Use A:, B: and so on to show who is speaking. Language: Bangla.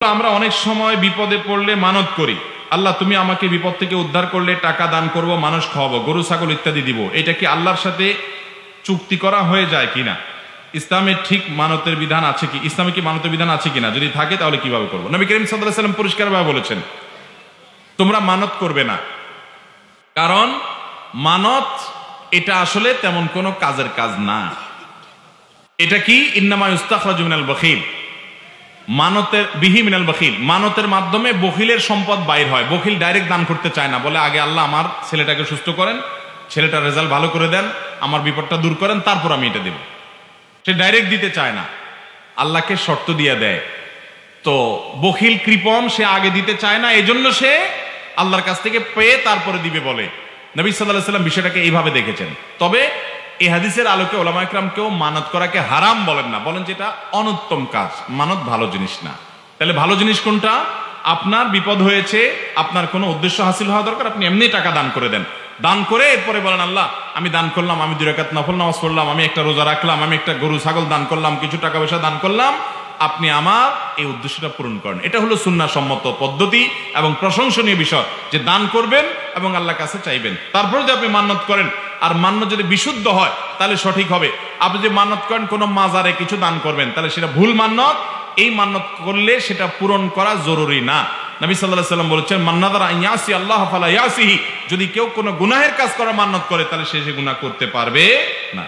A: আমরা অনেক সময় বিপদে পড়লে মানত করি, আল্লাহ তুমি আমাকে বিপদ থেকে উদ্ধার করলে টাকা দান করব, মানুষ খাওয়াবো, গরু ছাগল ইত্যাদি দিব। এটা কি আল্লাহর সাথে চুক্তি করা হয়ে যায় কিনা? ইসলামের ঠিক মানতের বিধান আছে কি? ইসলামে কি মানতের বিধান আছে কিনা? যদি থাকে তাহলে কিভাবে করবো? নবী করিম সাল্লাল্লাহু আলাইহি ওয়াসাল্লাম পরিষ্কারভাবে বলেছেন তোমরা মানত করবে না, কারণ মানত এটা আসলে তেমন কোনো কাজের কাজ না। এটা কি? ইন্নামা ইস্তাখরাজু মিনাল বখিল, মানতের বিহি মিনাল বখিল, মানতের মাধ্যমে বখিলের সম্পদ বাইর হয়। বখিল ডাইরেক্ট দান করতে চায় না, বলে আগে আল্লাহ আমার ছেলেটাকে সুস্থ করেন, ছেলেটার রেজাল্ট ভালো করে দেন, আমার বিপদটা দূর করেন, তারপর আমি এটা দেব। সে ডাইরেক্ট দিতে চায় না, আল্লাহকে শর্ত দিয়ে দেয়। তো বখিল কৃপণ, সে আগে দিতে চায় না, এজন্য সে আল্লাহর কাছ থেকে পেয়ে তারপরে দিবে বলে। নবী সাল্লাল্লাহু আলাইহি ওয়াসাল্লাম বিষয়টাকে এইভাবে দেখেছেন। তবে এই হাদিসের আলোকে ওলামা ইকরামকেও মানত করাকে হারাম বলেন না, বলেন যেটা অনুত্তম কাজ, মানত ভালো জিনিস না। তাহলে ভালো জিনিস কোনটা? আপনার বিপদ হয়েছে, আপনার কোনো উদ্দেশ্য হাসিল হওয়া দরকার, আপনি এমনি টাকা দান করে দেন, দান করে এরপরে বলেন আল্লাহ আমি দান করলাম, আমি 2 রাকাত নফল নামাজ পড়লাম, আমি একটা রোজা রাখলাম, আমি একটা গরু ছাগল দান করলাম, কিছু টাকা পয়সা দান করলাম, আপনি আমার এই উদ্দেশ্যটা পূরণ করেন। এটা হলো সুন্নাহ সম্মত পদ্ধতি এবং প্রশংসনীয় বিষয় যে দান করবেন এবং আল্লাহর কাছে চাইবেন। তারপর যদি আপনি মান্নত করেন, আর মান্য যদি বিশুদ্ধ হয় তাহলে সঠিক হবে। আপনি যদি মান্নত করেন কোনো মাজারে কিছু দান করবেন, তাহলে সেটা ভুল মান্নত। এই মান্নত করলে সেটা পূরণ করা জরুরি না। নবী সাল্লাল্লাহু আলাইহি ওয়াসাল্লাম বলেছেন মান নাযারা আন ইয়াসি আল্লাহ ফালা ইয়াসিহি, যদি কেউ কোনো গুনাহের কাজ করার মান্নত করে তাহলে সে গুনাহ করতে পারবে না।